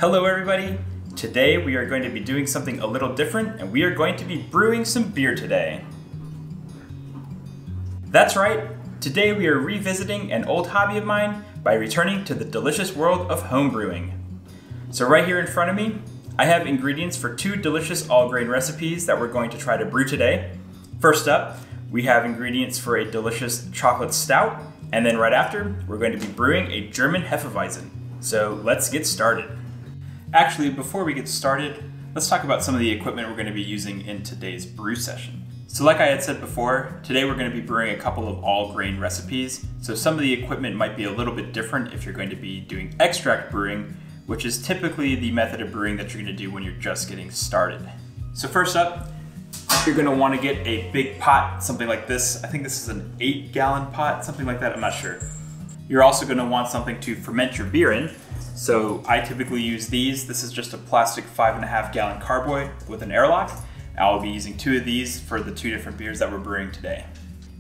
Hello everybody! Today we are going to be doing something a little different and we are going to be brewing some beer today. That's right, today we are revisiting an old hobby of mine by returning to the delicious world of home brewing. So right here in front of me, I have ingredients for two delicious all-grain recipes that we're going to try to brew today. First up, we have ingredients for a delicious chocolate stout, and then right after, we're going to be brewing a German Hefeweizen. So let's get started. Actually, before we get started, let's talk about some of the equipment we're going to be using in today's brew session. So like I had said before, today we're going to be brewing a couple of all-grain recipes, so some of the equipment might be a little bit different if you're going to be doing extract brewing, which is typically the method of brewing that you're going to do when you're just getting started. So first up, you're going to want to get a big pot, something like this. I think this is an 8-gallon pot, something like that, I'm not sure. You're also going to want something to ferment your beer in. So I typically use these. This is just a plastic 5.5-gallon carboy with an airlock. I'll be using 2 of these for the 2 different beers that we're brewing today.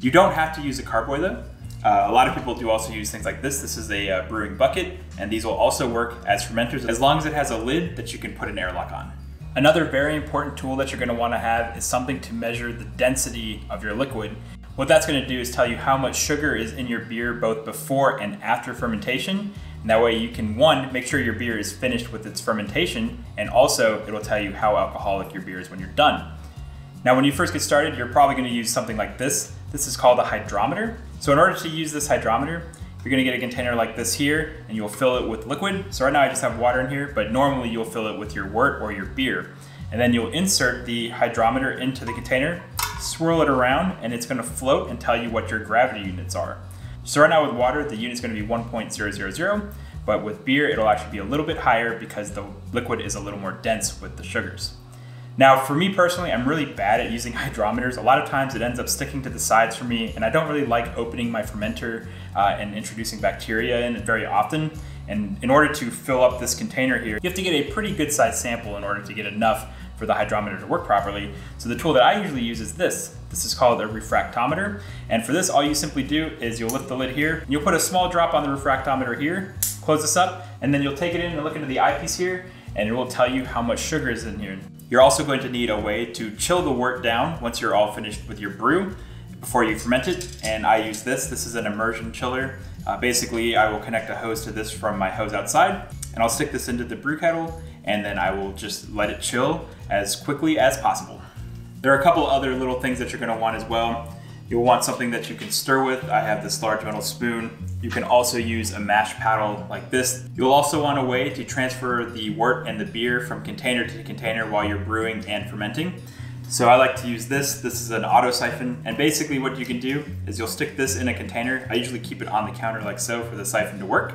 You don't have to use a carboy though. A lot of people do also use things like this. This is a brewing bucket, and these will also work as fermenters as long as it has a lid that you can put an airlock on. Another very important tool that you're going to want to have is something to measure the density of your liquid. What that's going to do is tell you how much sugar is in your beer both before and after fermentation. And that way you can, one, make sure your beer is finished with its fermentation, and also it'll tell you how alcoholic your beer is when you're done. Now when you first get started, you're probably going to use something like this. This is called a hydrometer. So in order to use this hydrometer, you're going to get a container like this here, and you'll fill it with liquid. So right now I just have water in here, but normally you'll fill it with your wort or your beer. And then you'll insert the hydrometer into the container, swirl it around, and it's going to float and tell you what your gravity units are. So right now with water, the unit's going to be 1.000, but with beer, it'll actually be a little bit higher because the liquid is a little more dense with the sugars. Now, for me personally, I'm really bad at using hydrometers. A lot of times it ends up sticking to the sides for me, and I don't really like opening my fermenter and introducing bacteria in it very often. And in order to fill up this container here, you have to get a pretty good sized sample in order to get enough for the hydrometer to work properly. So the tool that I usually use is this. This is called a refractometer. And for this, all you simply do is you'll lift the lid here, and you'll put a small drop on the refractometer here, close this up, and then you'll take it in and look into the eyepiece here, and it will tell you how much sugar is in here. You're also going to need a way to chill the wort down once you're all finished with your brew before you ferment it, and I use this. This is an immersion chiller. Basically, I will connect a hose to this from my hose outside, and I'll stick this into the brew kettle, and then I will just let it chill as quickly as possible. There are a couple other little things that you're going to want as well. You'll want something that you can stir with. I have this large metal spoon. You can also use a mash paddle like this. You'll also want a way to transfer the wort and the beer from container to container while you're brewing and fermenting. So I like to use this. This is an auto siphon, and basically what you can do is you'll stick this in a container. I usually keep it on the counter like so for the siphon to work.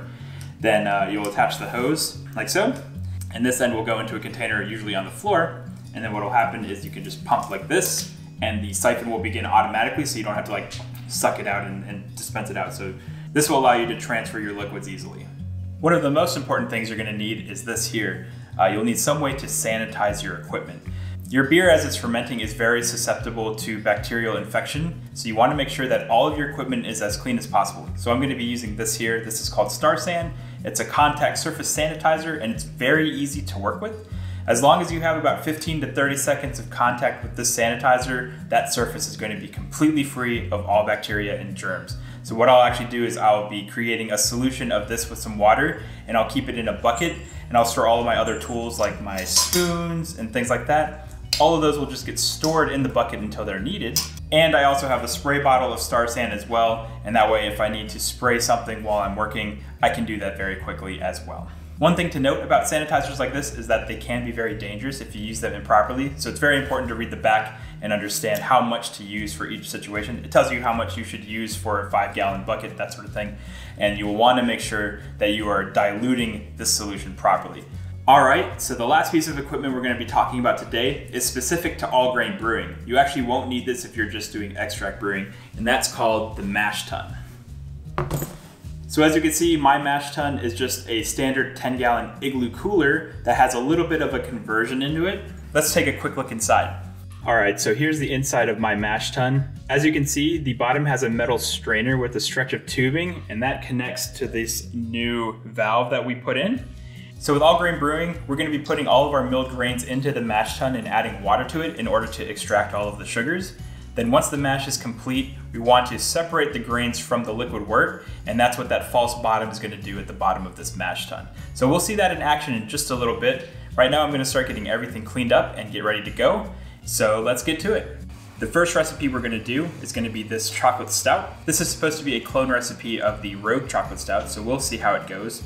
Then you'll attach the hose like so, and this end will go into a container usually on the floor, and then what will happen is you can just pump like this, and the siphon will begin automatically, so you don't have to like suck it out and dispense it out. So this will allow you to transfer your liquids easily. One of the most important things you're going to need is this here. You'll need some way to sanitize your equipment. Your beer as it's fermenting is very susceptible to bacterial infection, so you want to make sure that all of your equipment is as clean as possible. So I'm going to be using this here. This is called Star San. It's a contact surface sanitizer, and it's very easy to work with. As long as you have about 15 to 30 seconds of contact with this sanitizer, that surface is going to be completely free of all bacteria and germs. So what I'll actually do is I'll be creating a solution of this with some water, and I'll keep it in a bucket, and I'll store all of my other tools like my spoons and things like that. All of those will just get stored in the bucket until they're needed. And I also have a spray bottle of Star San as well, and that way if I need to spray something while I'm working, I can do that very quickly as well. One thing to note about sanitizers like this is that they can be very dangerous if you use them improperly, so it's very important to read the back and understand how much to use for each situation. It tells you how much you should use for a 5-gallon bucket, that sort of thing, and you will want to make sure that you are diluting this solution properly. Alright, so the last piece of equipment we're going to be talking about today is specific to all grain brewing. You actually won't need this if you're just doing extract brewing, and that's called the mash tun. So as you can see, my mash tun is just a standard 10-gallon igloo cooler that has a little bit of a conversion into it. Let's take a quick look inside. Alright, so here's the inside of my mash tun. As you can see, the bottom has a metal strainer with a stretch of tubing, and that connects to this new valve that we put in. So with all grain brewing, we're going to be putting all of our milled grains into the mash tun and adding water to it in order to extract all of the sugars. Then once the mash is complete, we want to separate the grains from the liquid wort, and that's what that false bottom is going to do at the bottom of this mash tun. So we'll see that in action in just a little bit. Right now I'm going to start getting everything cleaned up and get ready to go. So let's get to it. The first recipe we're going to do is going to be this chocolate stout. This is supposed to be a clone recipe of the Rogue chocolate stout, so we'll see how it goes.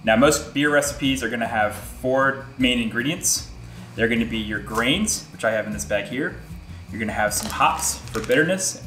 Now most beer recipes are going to have 4 main ingredients. They're going to be your grains, which I have in this bag here. You're going to have some hops for bitterness.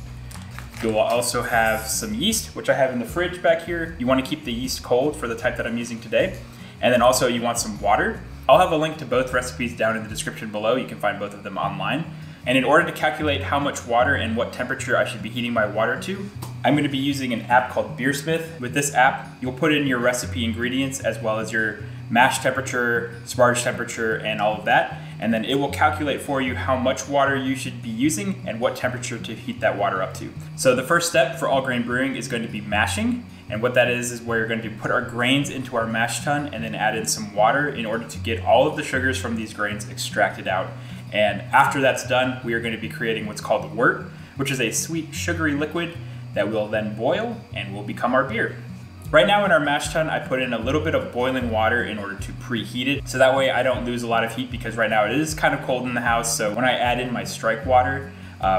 You'll also have some yeast, which I have in the fridge back here. You want to keep the yeast cold for the type that I'm using today. And then also you want some water. I'll have a link to both recipes down in the description below. You can find both of them online. And in order to calculate how much water and what temperature I should be heating my water to, I'm going to be using an app called Beersmith. With this app, you'll put in your recipe ingredients as well as your mash temperature, sparge temperature, and all of that. And then it will calculate for you how much water you should be using and what temperature to heat that water up to. So the first step for all grain brewing is going to be mashing. And what that is where you're going to put our grains into our mash tun and then add in some water in order to get all of the sugars from these grains extracted out. And after that's done, we are going to be creating what's called the wort, which is a sweet, sugary liquid that will then boil and will become our beer. Right now in our mash tun, I put in a little bit of boiling water in order to preheat it. So that way I don't lose a lot of heat because right now it is kind of cold in the house. So when I add in my strike water,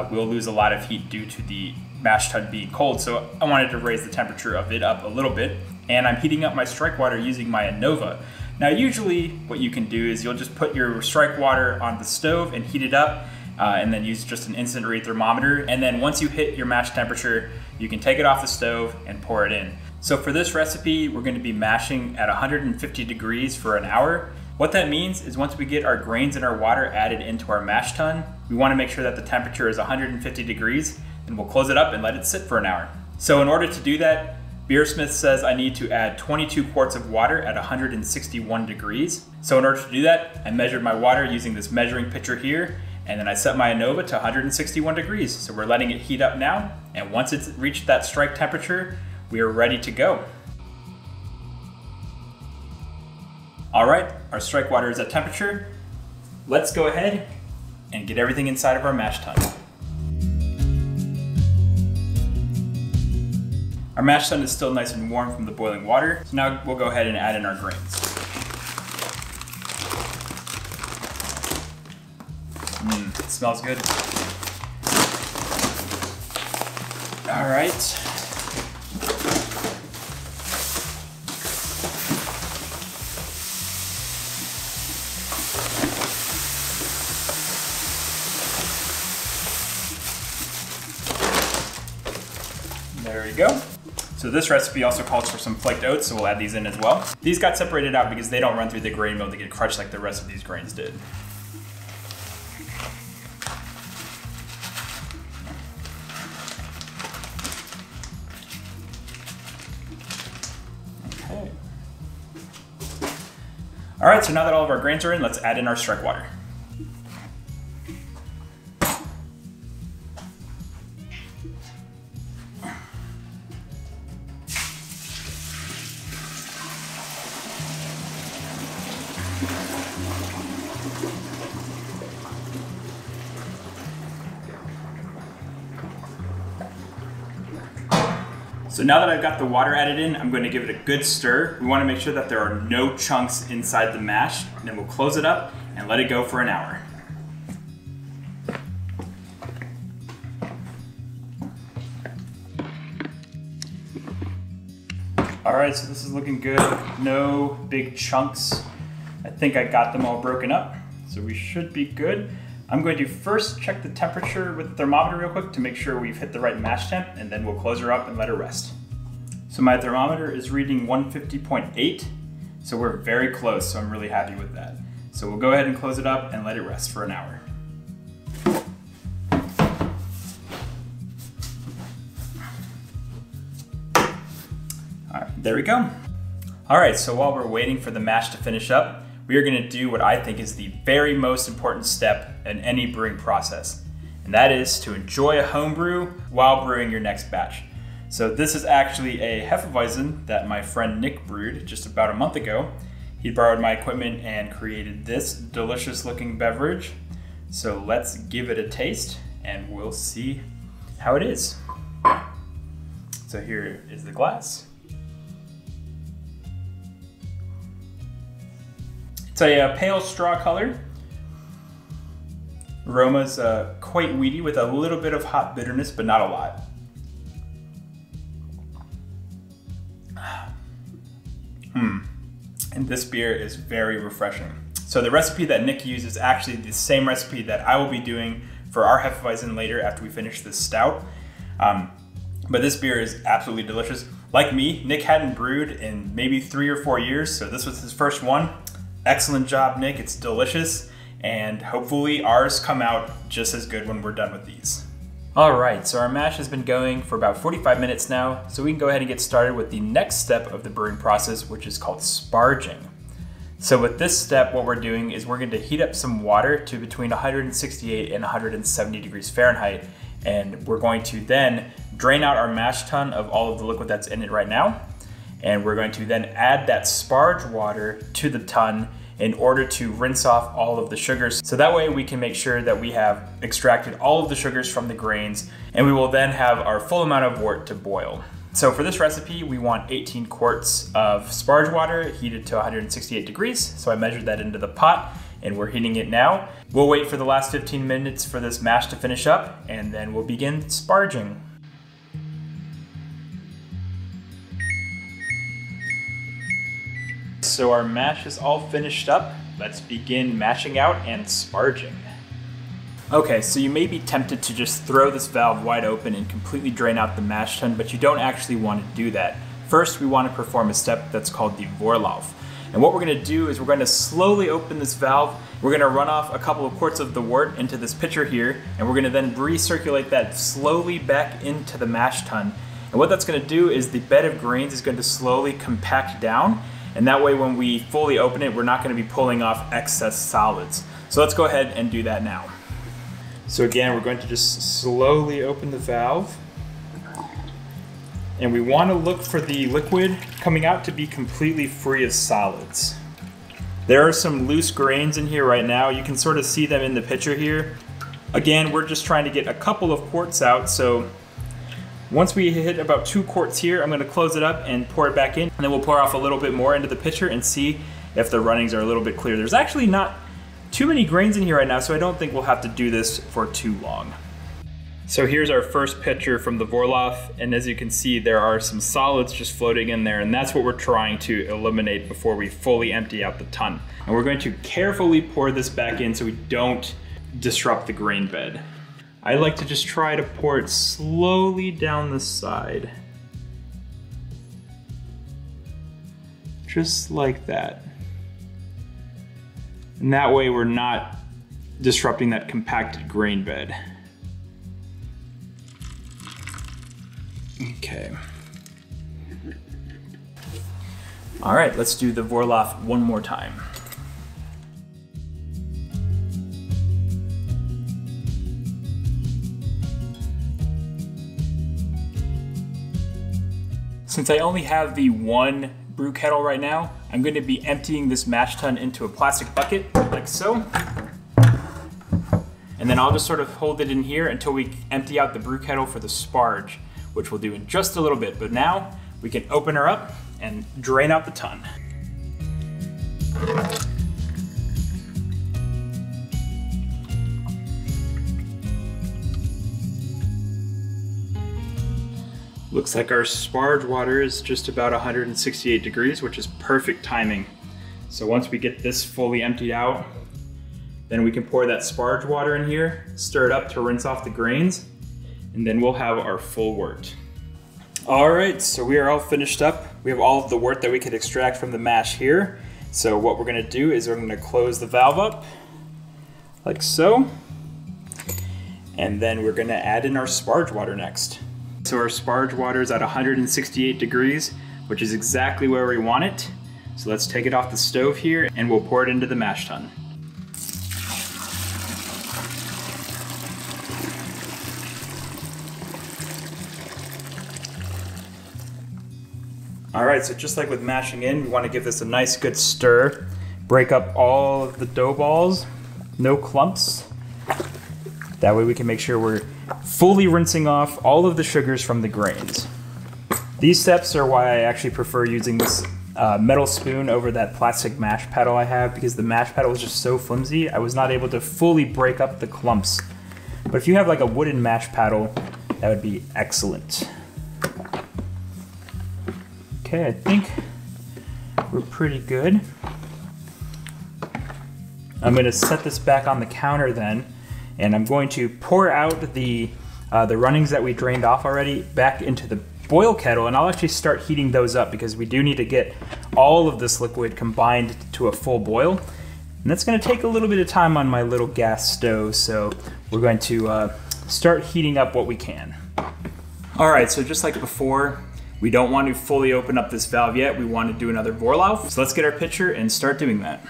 we'll lose a lot of heat due to the mash tun being cold. So I wanted to raise the temperature of it up a little bit. And I'm heating up my strike water using my Anova. Now usually what you can do is you'll just put your strike water on the stove and heat it up and then use just an instant read thermometer. And then once you hit your mash temperature, you can take it off the stove and pour it in. So for this recipe, we're going to be mashing at 150 degrees for an hour. What that means is once we get our grains and our water added into our mash tun, we want to make sure that the temperature is 150 degrees, and we'll close it up and let it sit for an hour. So in order to do that, Beersmith says I need to add 22 quarts of water at 161 degrees. So in order to do that, I measured my water using this measuring pitcher here, and then I set my Anova to 161 degrees. So we're letting it heat up now, and once it's reached that strike temperature, we are ready to go. All right, our strike water is at temperature. Let's go ahead and get everything inside of our mash tun. Our mash tun is still nice and warm from the boiling water. So now we'll go ahead and add in our grains. It smells good. All right. There we go. So this recipe also calls for some flaked oats, so we'll add these in as well. These got separated out because they don't run through the grain mill to get crushed like the rest of these grains did. Okay. All right, so now that all of our grains are in, let's add in our strike water. So now that I've got the water added in, I'm going to give it a good stir. We want to make sure that there are no chunks inside the mash, and then we'll close it up and let it go for an hour. All right, so this is looking good. No big chunks. I think I got them all broken up, so we should be good. I'm going to first check the temperature with the thermometer real quick to make sure we've hit the right mash temp, and then we'll close her up and let her rest. So my thermometer is reading 150.8, so we're very close, so I'm really happy with that. So we'll go ahead and close it up and let it rest for an hour. All right, there we go. All right, so while we're waiting for the mash to finish up, we are going to do what I think is the very most important step in any brewing process, and that is to enjoy a home brew while brewing your next batch. So this is actually a Hefeweizen that my friend Nick brewed just about a month ago. He borrowed my equipment and created this delicious looking beverage. So let's give it a taste and we'll see how it is. So here is the glass. It's a pale straw color. Aroma's quite weedy with a little bit of hop bitterness, but not a lot. And this beer is very refreshing. So the recipe that Nick used is actually the same recipe that I will be doing for our Hefeweizen later after we finish this stout. But this beer is absolutely delicious. Like me, Nick hadn't brewed in maybe 3 or 4 years, so this was his first one. Excellent job, Nick. It's delicious, and hopefully ours come out just as good when we're done with these. All right, so our mash has been going for about 45 minutes now, so we can go ahead and get started with the next step of the brewing process, which is called sparging. So with this step, what we're doing is we're going to heat up some water to between 168 and 170 degrees Fahrenheit, and we're going to then drain out our mash tun of all of the liquid that's in it right now, and we're going to then add that sparge water to the tun in order to rinse off all of the sugars. So that way we can make sure that we have extracted all of the sugars from the grains, and we will then have our full amount of wort to boil. So for this recipe, we want 18 quarts of sparge water heated to 168 degrees. So I measured that into the pot and we're heating it now. We'll wait for the last 15 minutes for this mash to finish up, and then we'll begin sparging. So our mash is all finished up. Let's begin mashing out and sparging. Okay, so you may be tempted to just throw this valve wide open and completely drain out the mash tun, but you don't actually want to do that. First, we want to perform a step that's called the Vorlauf. And what we're going to do is we're going to slowly open this valve. We're going to run off a couple of quarts of the wort into this pitcher here, and we're going to then recirculate that slowly back into the mash tun. And what that's going to do is the bed of grains is going to slowly compact down, and that way when we fully open it, we're not going to be pulling off excess solids. So let's go ahead and do that now. So again, we're going to just slowly open the valve. And we want to look for the liquid coming out to be completely free of solids. There are some loose grains in here right now. You can sort of see them in the pitcher here. Again, we're just trying to get a couple of quarts out, so once we hit about 2 quarts here, I'm going to close it up and pour it back in, and then we'll pour off a little bit more into the pitcher and see if the runnings are a little bit clear. There's actually not too many grains in here right now, so I don't think we'll have to do this for too long. So here's our first pitcher from the Vorlauf, and as you can see, there are some solids just floating in there, and that's what we're trying to eliminate before we fully empty out the tun. And we're going to carefully pour this back in so we don't disrupt the grain bed. I like to just try to pour it slowly down the side. Just like that. And that way we're not disrupting that compacted grain bed. Okay. All right, let's do the Vorlauf one more time. Since I only have the one brew kettle right now, I'm going to be emptying this mash tun into a plastic bucket, like so. And then I'll just sort of hold it in here until we empty out the brew kettle for the sparge, which we'll do in just a little bit. But now we can open her up and drain out the tun. Looks like our sparge water is just about 168 degrees, which is perfect timing. So once we get this fully emptied out, then we can pour that sparge water in here, stir it up to rinse off the grains, and then we'll have our full wort. All right, so we are all finished up. We have all of the wort that we could extract from the mash here. So what we're gonna do is we're gonna close the valve up, like so. And then we're gonna add in our sparge water next. So our sparge water is at 168 degrees, which is exactly where we want it. So let's take it off the stove here and we'll pour it into the mash tun. All right, so just like with mashing in, we want to give this a nice good stir. Break up all of the dough balls, no clumps. That way we can make sure we're fully rinsing off all of the sugars from the grains. These steps are why I actually prefer using this metal spoon over that plastic mash paddle I have, because the mash paddle is just so flimsy, I was not able to fully break up the clumps. But if you have like a wooden mash paddle, that would be excellent. Okay, I think we're pretty good. I'm going to set this back on the counter then, and I'm going to pour out the runnings that we drained off already back into the boil kettle, and I'll actually start heating those up because we do need to get all of this liquid combined to a full boil. And that's going to take a little bit of time on my little gas stove, so we're going to start heating up what we can. All right, so just like before, we don't want to fully open up this valve yet. We want to do another Vorlauf. So let's get our pitcher and start doing that.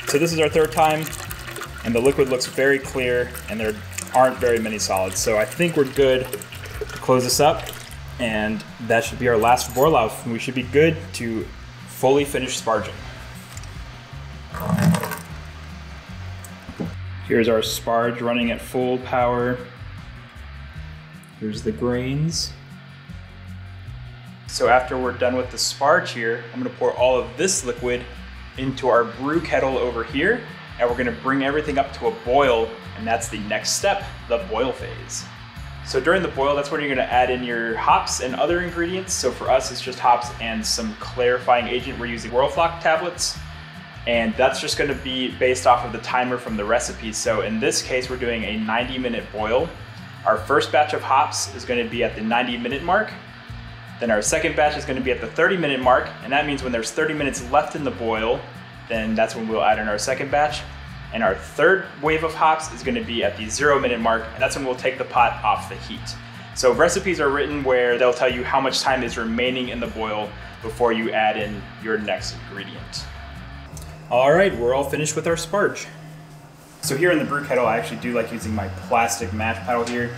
So this is our third time, and the liquid looks very clear, and there aren't very many solids. So I think we're good to close this up, and that should be our last Vorlauf, and we should be good to fully finish sparging. Here's our sparge running at full power. Here's the grains. So after we're done with the sparge here, I'm gonna pour all of this liquid into our brew kettle over here, and we're gonna bring everything up to a boil, and that's the next step, the boil phase. So during the boil, that's when you're gonna add in your hops and other ingredients. So for us, it's just hops and some clarifying agent. We're using Whirlfloc tablets, and that's just gonna be based off of the timer from the recipe. So in this case, we're doing a 90-minute boil. Our first batch of hops is gonna be at the 90-minute mark. Then our second batch is gonna be at the 30-minute mark, and that means when there's 30 minutes left in the boil, then that's when we'll add in our second batch. And our third wave of hops is gonna be at the 0-minute mark, and that's when we'll take the pot off the heat. So recipes are written where they'll tell you how much time is remaining in the boil before you add in your next ingredient. All right, we're all finished with our sparge. So here in the brew kettle, I actually do like using my plastic mash paddle here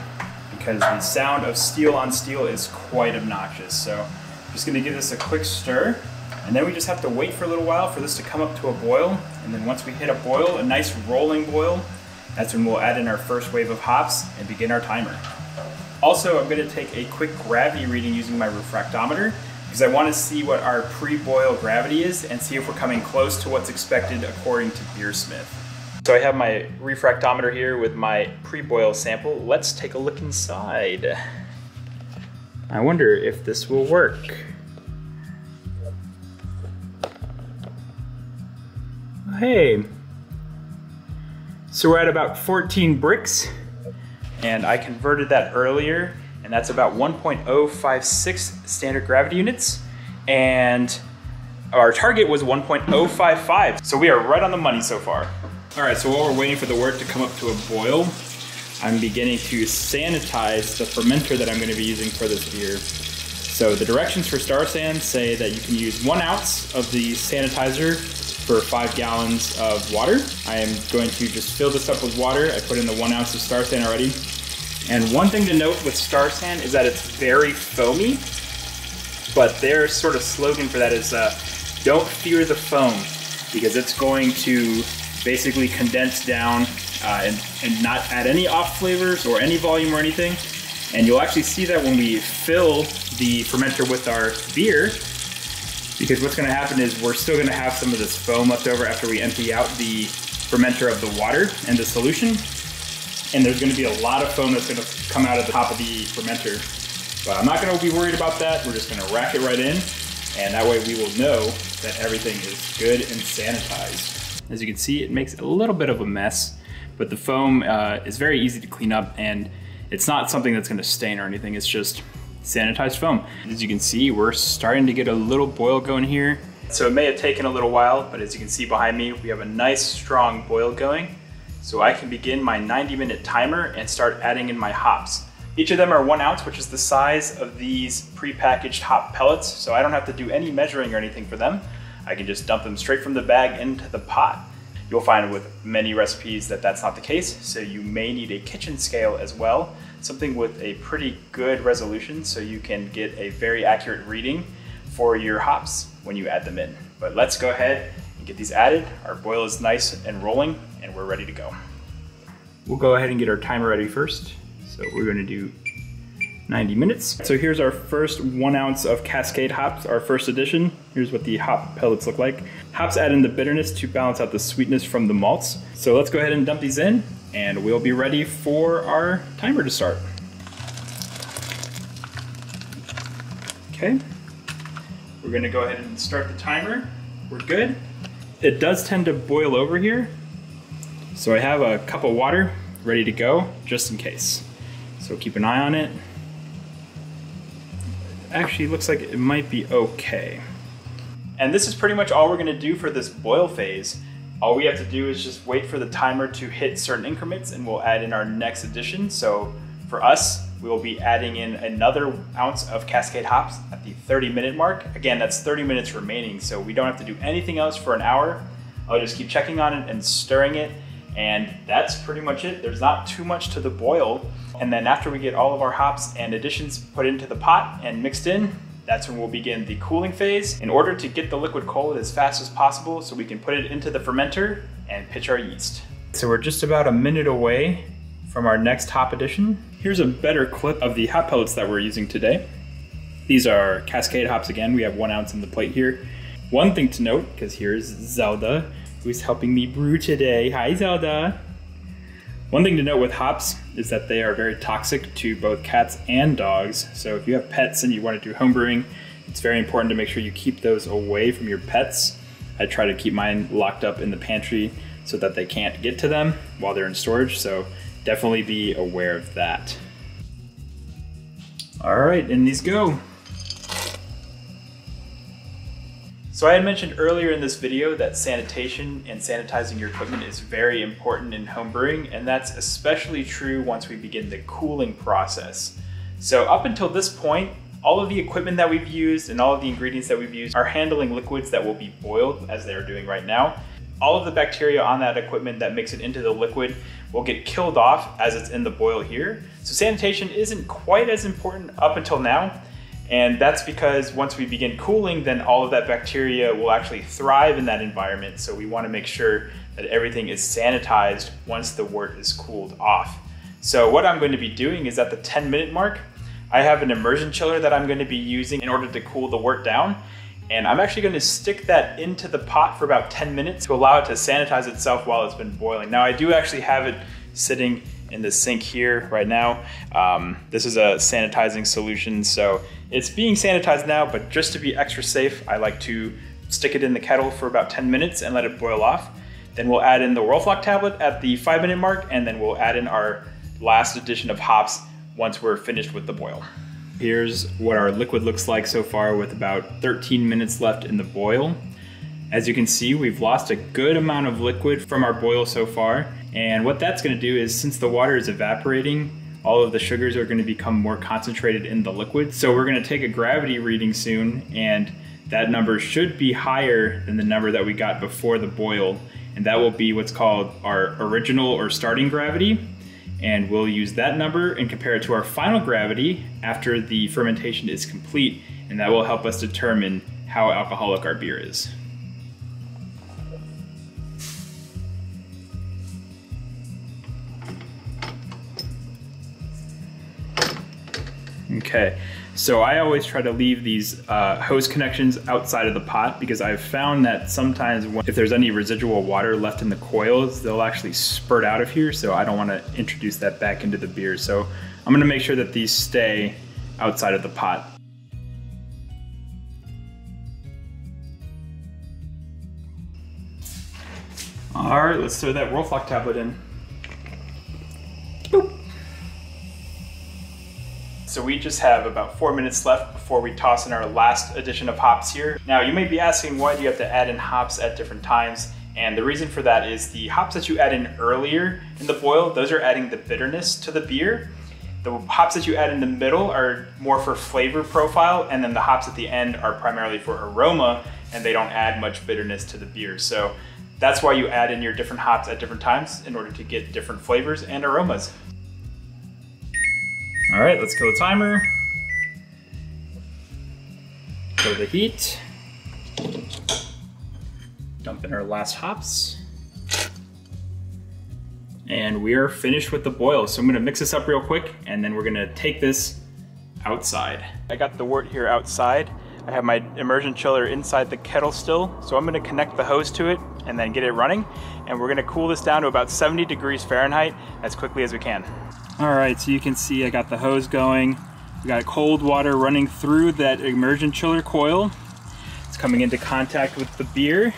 because the sound of steel on steel is quite obnoxious. So I'm just gonna give this a quick stir, and then we just have to wait for a little while for this to come up to a boil. And then once we hit a boil, a nice rolling boil, that's when we'll add in our first wave of hops and begin our timer. Also, I'm gonna take a quick gravity reading using my refractometer because I wanna see what our pre-boil gravity is and see if we're coming close to what's expected according to Beersmith. So I have my refractometer here with my pre-boil sample. Let's take a look inside. I wonder if this will work. Hey, so we're at about 14 bricks, and I converted that earlier, and that's about 1.056 standard gravity units, and our target was 1.055, so we are right on the money so far. All right, so while we're waiting for the wort to come up to a boil, I'm beginning to sanitize the fermenter that I'm going to be using for this beer. So the directions for Star San say that you can use 1 ounce of the sanitizer for 5 gallons of water. I am going to just fill this up with water. I put in the 1 ounce of Star San already. And one thing to note with Star San is that it's very foamy, but their sort of slogan for that is don't fear the foam, because it's going to basically condense down and not add any off flavors or any volume or anything. And you'll actually see that when we fill the fermenter with our beer, because what's going to happen is we're still going to have some of this foam left over after we empty out the fermenter of the water and the solution. And there's going to be a lot of foam that's going to come out of the top of the fermenter. But I'm not going to be worried about that. We're just going to rack it right in, and that way we will know that everything is good and sanitized. As you can see, it makes a little bit of a mess, but the foam is very easy to clean up, and it's not something that's going to stain or anything. It's just sanitized foam. As you can see, we're starting to get a little boil going here. So it may have taken a little while, but as you can see behind me, we have a nice strong boil going. So I can begin my 90-minute timer and start adding in my hops. Each of them are 1 ounce, which is the size of these pre-packaged hop pellets. So I don't have to do any measuring or anything for them. I can just dump them straight from the bag into the pot. You'll find with many recipes that that's not the case, so you may need a kitchen scale as well, something with a pretty good resolution so you can get a very accurate reading for your hops when you add them in. But let's go ahead and get these added. Our boil is nice and rolling and we're ready to go. We'll go ahead and get our timer ready first. So we're going to do 90 minutes. So here's our first 1 ounce of Cascade hops, our first edition. Here's what the hop pellets look like. Hops add in the bitterness to balance out the sweetness from the malts. So let's go ahead and dump these in and we'll be ready for our timer to start. Okay, we're gonna go ahead and start the timer. We're good. It does tend to boil over here, so I have a cup of water ready to go just in case. So keep an eye on it. Actually, looks like it might be okay. And this is pretty much all we're gonna do for this boil phase. All we have to do is just wait for the timer to hit certain increments and we'll add in our next addition. So for us, we will be adding in another ounce of Cascade hops at the 30-minute mark. Again, that's 30 minutes remaining, so we don't have to do anything else for an hour. I'll just keep checking on it and stirring it, and that's pretty much it. There's not too much to the boil. And then after we get all of our hops and additions put into the pot and mixed in, that's when we'll begin the cooling phase in order to get the liquid cold as fast as possible so we can put it into the fermenter and pitch our yeast. So we're just about a minute away from our next hop addition. Here's a better clip of the hop pellets that we're using today. These are Cascade hops again. We have 1 ounce in the plate here. One thing to note, because here's Zelda, who's helping me brew today. Hi, Zelda. One thing to note with hops is that they are very toxic to both cats and dogs. So if you have pets and you want to do home brewing, it's very important to make sure you keep those away from your pets. I try to keep mine locked up in the pantry so that they can't get to them while they're in storage. So definitely be aware of that. All right, in these go. So I had mentioned earlier in this video that sanitation and sanitizing your equipment is very important in home brewing, and that's especially true once we begin the cooling process. So up until this point, all of the equipment that we've used and all of the ingredients that we've used are handling liquids that will be boiled as they're doing right now. All of the bacteria on that equipment that makes it into the liquid will get killed off as it's in the boil here. So sanitation isn't quite as important up until now. And that's because once we begin cooling, then all of that bacteria will actually thrive in that environment. So we want to make sure that everything is sanitized once the wort is cooled off. So what I'm going to be doing is at the 10-minute mark, I have an immersion chiller that I'm going to be using in order to cool the wort down. And I'm actually going to stick that into the pot for about 10 minutes to allow it to sanitize itself while it's been boiling. Now I do actually have it sitting in the sink here right now. This is a sanitizing solution, so it's being sanitized now, but just to be extra safe, I like to stick it in the kettle for about 10 minutes and let it boil off. Then we'll add in the Whirlfloc tablet at the 5-minute mark, and then we'll add in our last addition of hops once we're finished with the boil. Here's what our liquid looks like so far with about 13 minutes left in the boil. As you can see, we've lost a good amount of liquid from our boil so far. And what that's going to do is, since the water is evaporating, all of the sugars are going to become more concentrated in the liquid. So we're going to take a gravity reading soon, and that number should be higher than the number that we got before the boil. And that will be what's called our original or starting gravity. And we'll use that number and compare it to our final gravity after the fermentation is complete. And that will help us determine how alcoholic our beer is. Okay, so I always try to leave these hose connections outside of the pot because I've found that sometimes if there's any residual water left in the coils, they'll actually spurt out of here, so I don't want to introduce that back into the beer. So I'm going to make sure that these stay outside of the pot. All right, let's throw that Whirlfloc tablet in. Boop. So we just have about 4 minutes left before we toss in our last addition of hops here. Now you may be asking, why do you have to add in hops at different times? And the reason for that is the hops that you add in earlier in the boil, those are adding the bitterness to the beer. The hops that you add in the middle are more for flavor profile, and then the hops at the end are primarily for aroma, and they don't add much bitterness to the beer. So That's why you add in your different hops at different times in order to get different flavors and aromas. All right, let's kill the timer. Kill the heat. Dump in our last hops. And we are finished with the boil. So I'm gonna mix this up real quick and then we're gonna take this outside. I got the wort here outside. I have my immersion chiller inside the kettle still. So I'm gonna connect the hose to it and then get it running. And we're gonna cool this down to about 70 degrees Fahrenheit as quickly as we can. All right, so you can see I got the hose going. We got cold water running through that immersion chiller coil. It's coming into contact with the beer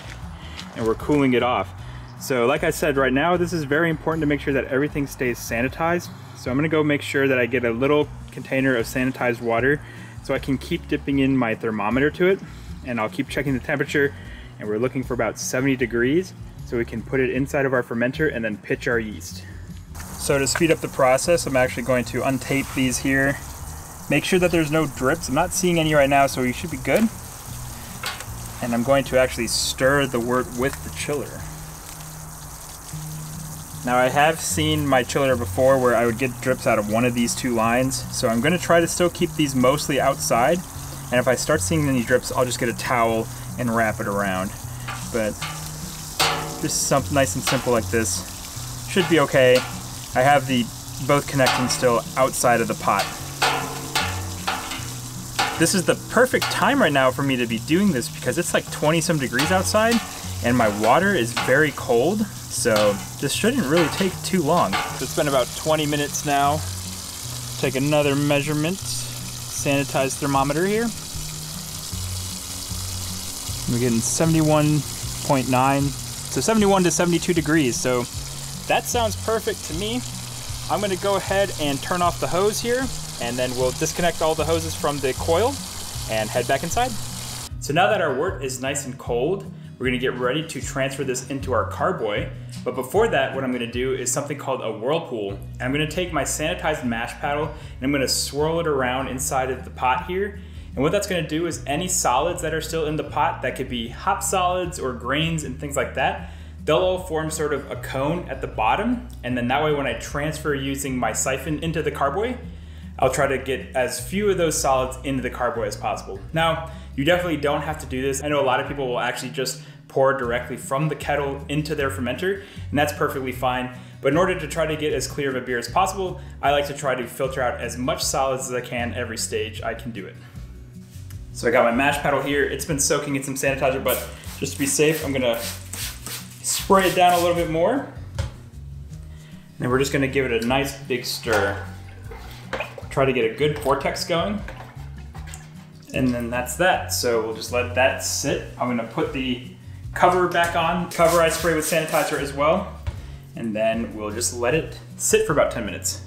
and we're cooling it off. So like I said, right now, this is very important to make sure that everything stays sanitized. So I'm gonna go make sure that I get a little container of sanitized water so I can keep dipping in my thermometer to it, and I'll keep checking the temperature, and we're looking for about 70 degrees so we can put it inside of our fermenter and then pitch our yeast. So to speed up the process, I'm actually going to untape these here. Make sure that there's no drips. I'm not seeing any right now, so you should be good. And I'm going to actually stir the wort with the chiller. Now I have seen my chiller before where I would get drips out of one of these two lines, so I'm going to try to still keep these mostly outside, and if I start seeing any drips, I'll just get a towel and wrap it around. But just something nice and simple like this should be okay. I have the both connections still outside of the pot. This is the perfect time right now for me to be doing this because it's like 20 some degrees outside and my water is very cold. So this shouldn't really take too long. So it's been about 20 minutes now. Take another measurement, sanitized thermometer here. We're getting 71.9, so 71 to 72 degrees. So that sounds perfect to me. I'm gonna go ahead and turn off the hose here, and then we'll disconnect all the hoses from the coil and head back inside. So now that our wort is nice and cold, we're gonna get ready to transfer this into our carboy. But before that, what I'm gonna do is something called a whirlpool. And I'm gonna take my sanitized mash paddle and I'm gonna swirl it around inside of the pot here. And what that's gonna do is any solids that are still in the pot, that could be hop solids or grains and things like that, they'll all form sort of a cone at the bottom. And then that way when I transfer using my siphon into the carboy, I'll try to get as few of those solids into the carboy as possible. Now, you definitely don't have to do this. I know a lot of people will actually just pour directly from the kettle into their fermenter, and that's perfectly fine. But in order to try to get as clear of a beer as possible, I like to try to filter out as much solids as I can every stage I can do it. So I got my mash paddle here. It's been soaking in some sanitizer, but just to be safe, I'm gonna spray it down a little bit more. And then we're just gonna give it a nice big stir. Try to get a good vortex going. And then that's that. So we'll just let that sit. I'm gonna put the cover back on. Cover I spray with sanitizer as well. And then we'll just let it sit for about 10 minutes.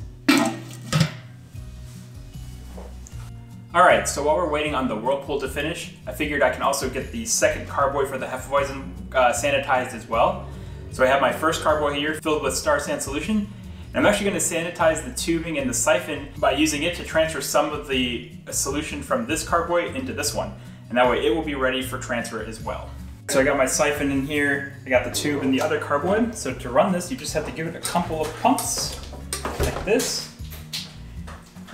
All right, so while we're waiting on the whirlpool to finish, I figured I can also get the second carboy for the Hefeweizen sanitized as well. So I have my first carboy here filled with Star San solution. And I'm actually going to sanitize the tubing and the siphon by using it to transfer some of the solution from this carboy into this one. And that way it will be ready for transfer as well. So I got my siphon in here, I got the tube in the other carboy. So to run this, you just have to give it a couple of pumps like this.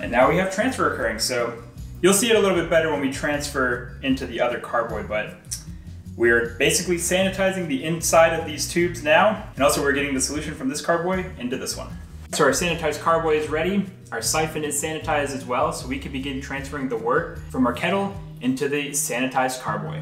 And now we have transfer occurring. So you'll see it a little bit better when we transfer into the other carboy, but we're basically sanitizing the inside of these tubes now. And also we're getting the solution from this carboy into this one. So our sanitized carboy is ready. Our siphon is sanitized as well, so we can begin transferring the wort from our kettle into the sanitized carboy.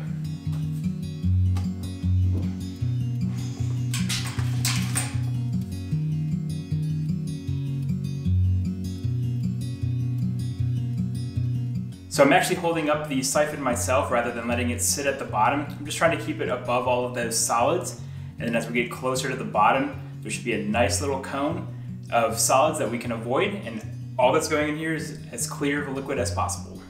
So I'm actually holding up the siphon myself rather than letting it sit at the bottom. I'm just trying to keep it above all of those solids. And then as we get closer to the bottom, there should be a nice little cone of solids that we can avoid, and all that's going in here is as clear of a liquid as possible.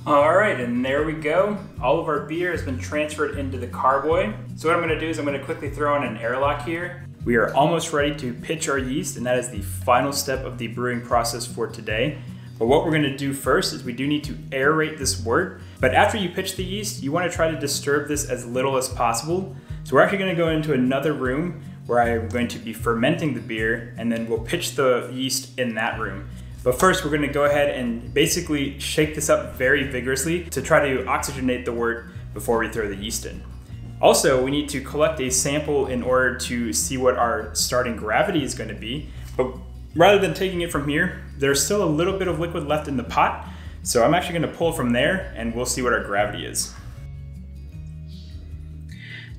All right, and there we go. All of our beer has been transferred into the carboy. So what I'm gonna do is I'm gonna quickly throw on an airlock here. We are almost ready to pitch our yeast, and that is the final step of the brewing process for today. But what we're gonna do first is we do need to aerate this wort. But after you pitch the yeast, you wanna try to disturb this as little as possible. So we're actually gonna go into another room where I am going to be fermenting the beer, and then we'll pitch the yeast in that room. But first, we're gonna go ahead and basically shake this up very vigorously to try to oxygenate the wort before we throw the yeast in. Also, we need to collect a sample in order to see what our starting gravity is gonna be. But rather than taking it from here, there's still a little bit of liquid left in the pot. So I'm actually gonna pull from there and we'll see what our gravity is.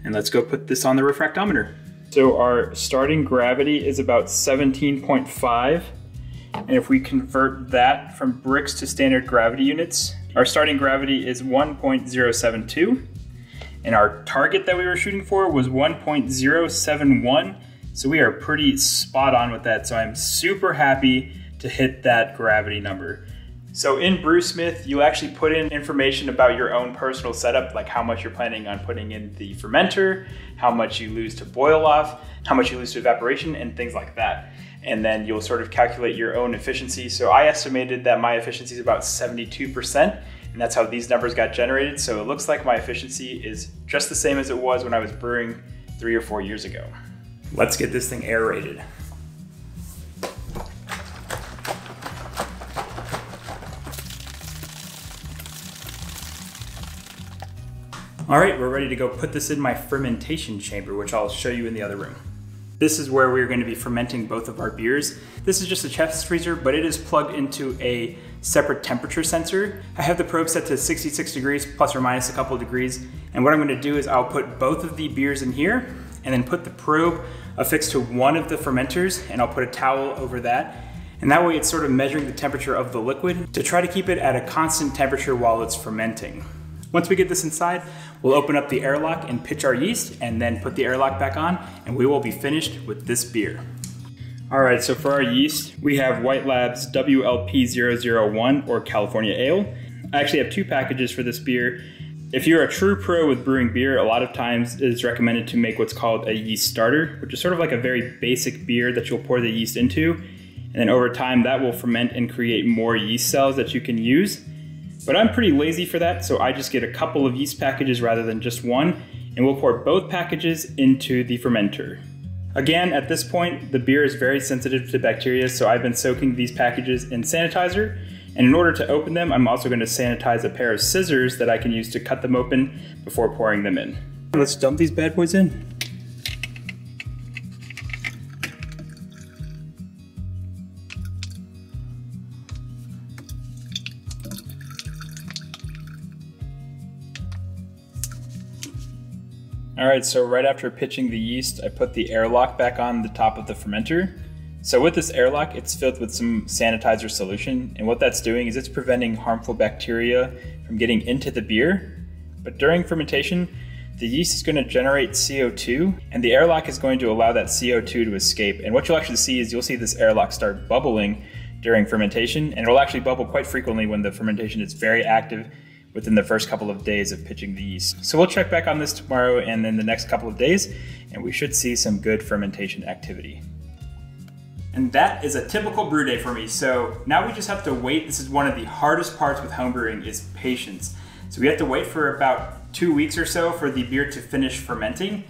And let's go put this on the refractometer. So our starting gravity is about 17.5. And if we convert that from Brix to standard gravity units, our starting gravity is 1.072. And our target that we were shooting for was 1.071. So we are pretty spot on with that. So I'm super happy to hit that gravity number. So in BrewSmith, you actually put in information about your own personal setup, like how much you're planning on putting in the fermenter, how much you lose to boil off, how much you lose to evaporation, and things like that. And then you'll sort of calculate your own efficiency. So I estimated that my efficiency is about 72%, and that's how these numbers got generated. So it looks like my efficiency is just the same as it was when I was brewing 3 or 4 years ago. Let's get this thing aerated. All right, we're ready to go put this in my fermentation chamber, which I'll show you in the other room. This is where we're going to be fermenting both of our beers. This is just a chest freezer, but it is plugged into a separate temperature sensor. I have the probe set to 66 degrees, plus or minus a couple of degrees. And what I'm going to do is I'll put both of the beers in here and then put the probe affixed to one of the fermenters, and I'll put a towel over that. And that way it's sort of measuring the temperature of the liquid to try to keep it at a constant temperature while it's fermenting. Once we get this inside, we'll open up the airlock and pitch our yeast and then put the airlock back on, and we will be finished with this beer. All right, so for our yeast, we have White Labs WLP001 or California Ale. I actually have 2 packages for this beer. If you're a true pro with brewing beer, a lot of times it is recommended to make what's called a yeast starter, which is sort of like a very basic beer that you'll pour the yeast into. And then over time, that will ferment and create more yeast cells that you can use. But I'm pretty lazy for that, so I just get a couple of yeast packages rather than just one, and we'll pour both packages into the fermenter. Again, at this point, the beer is very sensitive to bacteria, so I've been soaking these packages in sanitizer, and in order to open them, I'm also going to sanitize a pair of scissors that I can use to cut them open before pouring them in. Let's dump these bad boys in. All right, so right after pitching the yeast, I put the airlock back on the top of the fermenter. So with this airlock, it's filled with some sanitizer solution, and what that's doing is it's preventing harmful bacteria from getting into the beer. But during fermentation, the yeast is going to generate CO2, and the airlock is going to allow that CO2 to escape. And what you'll actually see is you'll see this airlock start bubbling during fermentation, and it'll actually bubble quite frequently when the fermentation is very active within the first couple of days of pitching the yeast. So we'll check back on this tomorrow and then the next couple of days, and we should see some good fermentation activity. And that is a typical brew day for me. So now we just have to wait. This is one of the hardest parts with homebrewing is patience. So we have to wait for about 2 weeks or so for the beer to finish fermenting.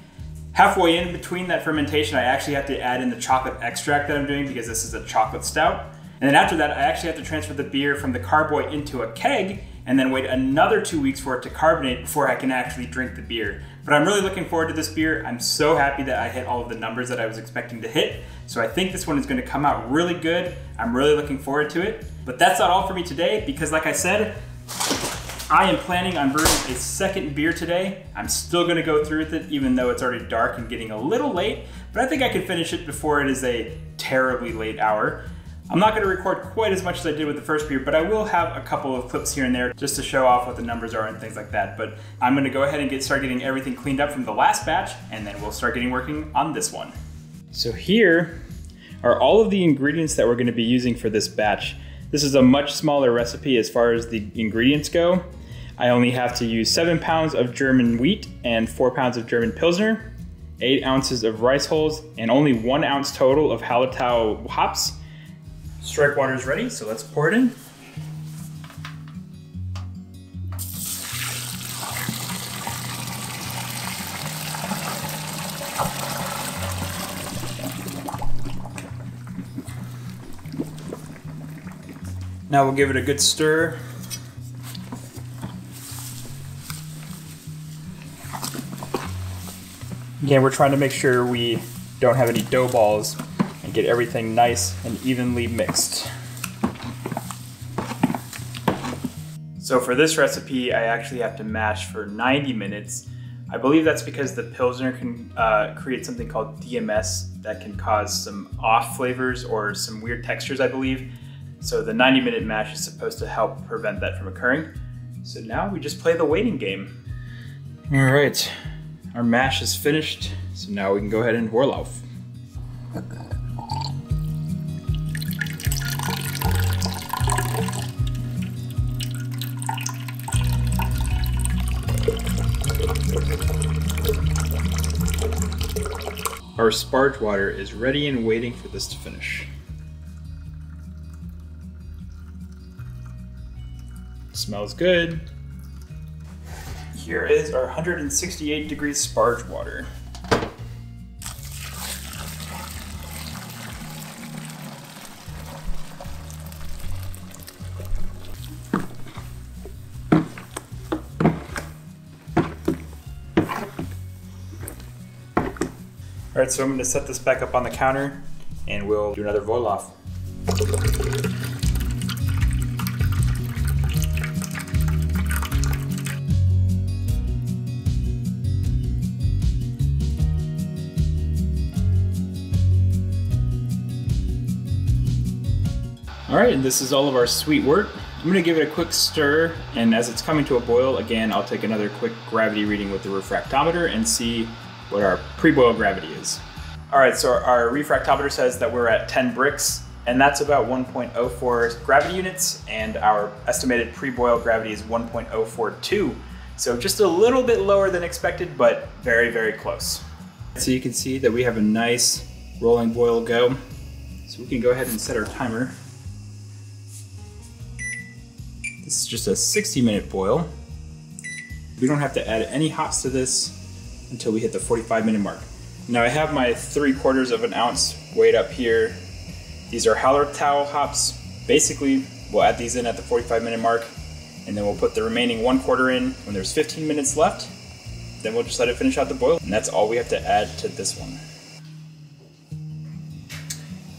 Halfway in between that fermentation, I actually have to add in the chocolate extract that I'm doing because this is a chocolate stout. And then after that, I actually have to transfer the beer from the carboy into a keg and then wait another 2 weeks for it to carbonate before I can actually drink the beer. But I'm really looking forward to this beer. I'm so happy that I hit all of the numbers that I was expecting to hit. So I think this one is gonna come out really good. I'm really looking forward to it. But that's not all for me today because like I said, I am planning on brewing a second beer today. I'm still gonna go through with it even though it's already dark and getting a little late, but I think I can finish it before it is a terribly late hour. I'm not gonna record quite as much as I did with the first beer, but I will have a couple of clips here and there just to show off what the numbers are and things like that. But I'm gonna go ahead and start getting everything cleaned up from the last batch, and then we'll start working on this one. So here are all of the ingredients that we're gonna be using for this batch. This is a much smaller recipe as far as the ingredients go. I only have to use 7 pounds of German wheat and 4 pounds of German Pilsner, 8 ounces of rice hulls, and only 1 ounce total of Hallertau hops. Strike water is ready, so let's pour it in. Now we'll give it a good stir. Again, we're trying to make sure we don't have any dough balls and get everything nice and evenly mixed. So for this recipe, I actually have to mash for 90 minutes. I believe that's because the Pilsner can create something called DMS that can cause some off flavors or some weird textures, I believe. So the 90-minute mash is supposed to help prevent that from occurring. So now we just play the waiting game. All right, our mash is finished. So now we can go ahead and Vorlauf. Our sparge water is ready and waiting for this to finish. Smells good. Here is our 168 degrees sparge water. All right, so I'm going to set this back up on the counter and we'll do another Vorlauf. All right, and this is all of our sweet wort. I'm gonna give it a quick stir, and as it's coming to a boil, again, I'll take another quick gravity reading with the refractometer and see what our pre-boil gravity is. All right, so our refractometer says that we're at 10 Brix, and that's about 1.04 gravity units, and our estimated pre-boil gravity is 1.042. So just a little bit lower than expected, but very, very close. So you can see that we have a nice rolling boil go. So we can go ahead and set our timer. This is just a 60-minute boil. We don't have to add any hops to this until we hit the 45-minute mark. Now I have my 3/4 of an ounce weighed up here. These are Hallertau hops. Basically, we'll add these in at the 45-minute mark, and then we'll put the remaining 1/4 in when there's 15 minutes left. Then we'll just let it finish out the boil, and that's all we have to add to this one.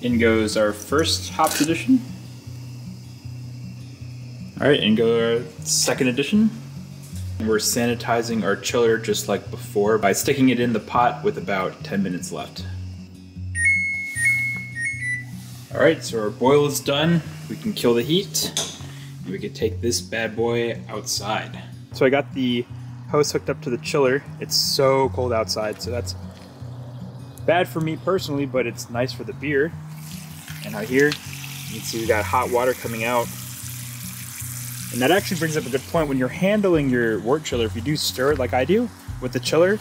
In goes our first hops addition. All right, in goes our second addition. We're sanitizing our chiller just like before by sticking it in the pot with about 10 minutes left. All right, so our boil is done. We can kill the heat and we can take this bad boy outside. So I got the hose hooked up to the chiller. It's so cold outside, so that's bad for me personally, but it's nice for the beer. And out here, you can see we got hot water coming out. And that actually brings up a good point. When you're handling your wort chiller, if you do stir it like I do with the chiller,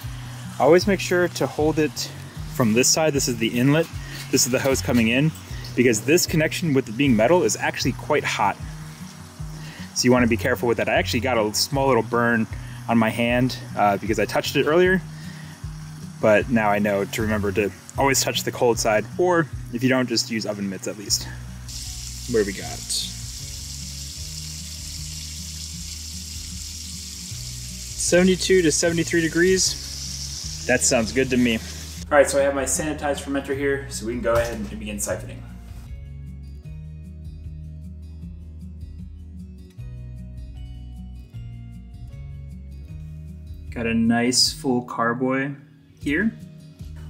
always make sure to hold it from this side. This is the inlet. This is the hose coming in, because this connection with it being metal is actually quite hot. So you want to be careful with that. I actually got a small little burn on my hand because I touched it earlier, but now I know to remember to always touch the cold side, or if you don't, just use oven mitts at least. What do we got? 72 to 73 degrees. That sounds good to me. All right, so I have my sanitized fermenter here, so we can go ahead and begin siphoning. Got a nice full carboy here.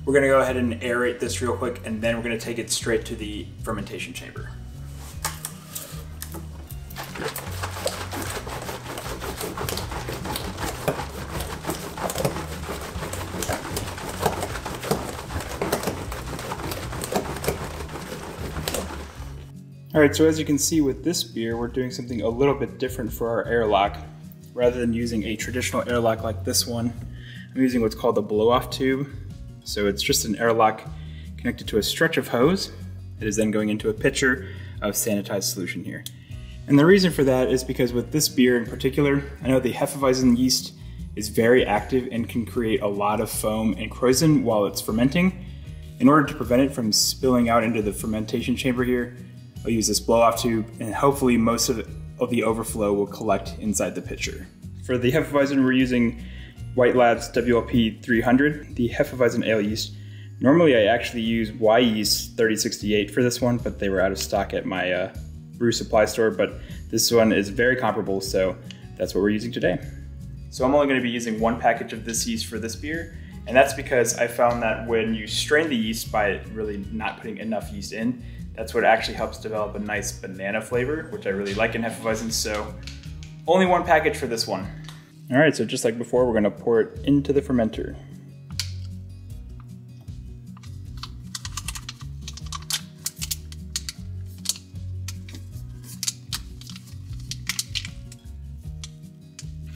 We're gonna go ahead and aerate this real quick, and then we're gonna take it straight to the fermentation chamber. All right, so as you can see with this beer, we're doing something a little bit different for our airlock. Rather than using a traditional airlock like this one, I'm using what's called a blow-off tube. So it's just an airlock connected to a stretch of hose. It is then going into a pitcher of sanitized solution here. And the reason for that is because with this beer in particular, I know the Hefeweizen yeast is very active and can create a lot of foam and krausen while it's fermenting. In order to prevent it from spilling out into the fermentation chamber here, I'll use this blow-off tube, and hopefully most of the overflow will collect inside the pitcher. For the Hefeweizen, we're using White Labs WLP 300, the Hefeweizen ale yeast. Normally I actually use Wyeast 3068 for this one, but they were out of stock at my brew supply store, but this one is very comparable, so that's what we're using today. So I'm only going to be using 1 package of this yeast for this beer, and that's because I found that when you strain the yeast by really not putting enough yeast in, that's what actually helps develop a nice banana flavor, which I really like in Hefeweizen, so only 1 package for this one. All right, so just like before, we're going to pour it into the fermenter.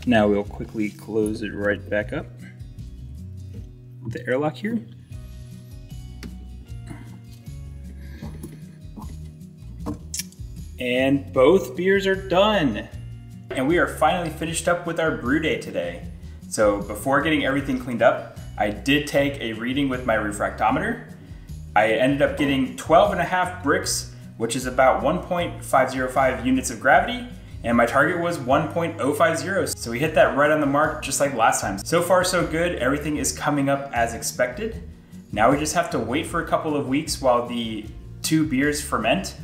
Now we'll quickly close it right back up with the airlock here. And both beers are done. And we are finally finished up with our brew day today. So before getting everything cleaned up, I did take a reading with my refractometer. I ended up getting 12.5 Brix, which is about 1.505 units of gravity. And my target was 1.050, so we hit that right on the mark just like last time. So far so good, everything is coming up as expected. Now we just have to wait for a couple of weeks while the 2 beers ferment.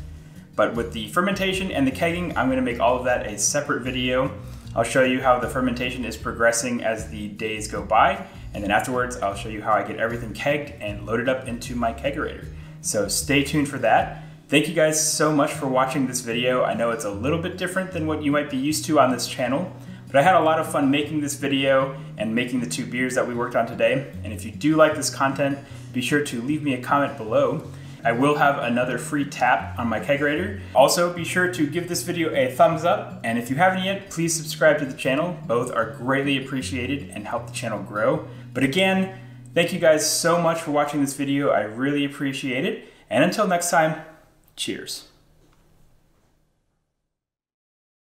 But with the fermentation and the kegging, I'm gonna make all of that a separate video. I'll show you how the fermentation is progressing as the days go by, and then afterwards I'll show you how I get everything kegged and loaded up into my kegerator. So stay tuned for that. Thank you guys so much for watching this video. I know it's a little bit different than what you might be used to on this channel, but I had a lot of fun making this video and making the 2 beers that we worked on today. And if you do like this content, be sure to leave me a comment below. I will have another free tap on my kegerator. Also, be sure to give this video a thumbs up, and if you haven't yet, please subscribe to the channel. Both are greatly appreciated and help the channel grow. But again, thank you guys so much for watching this video. I really appreciate it. And until next time, cheers.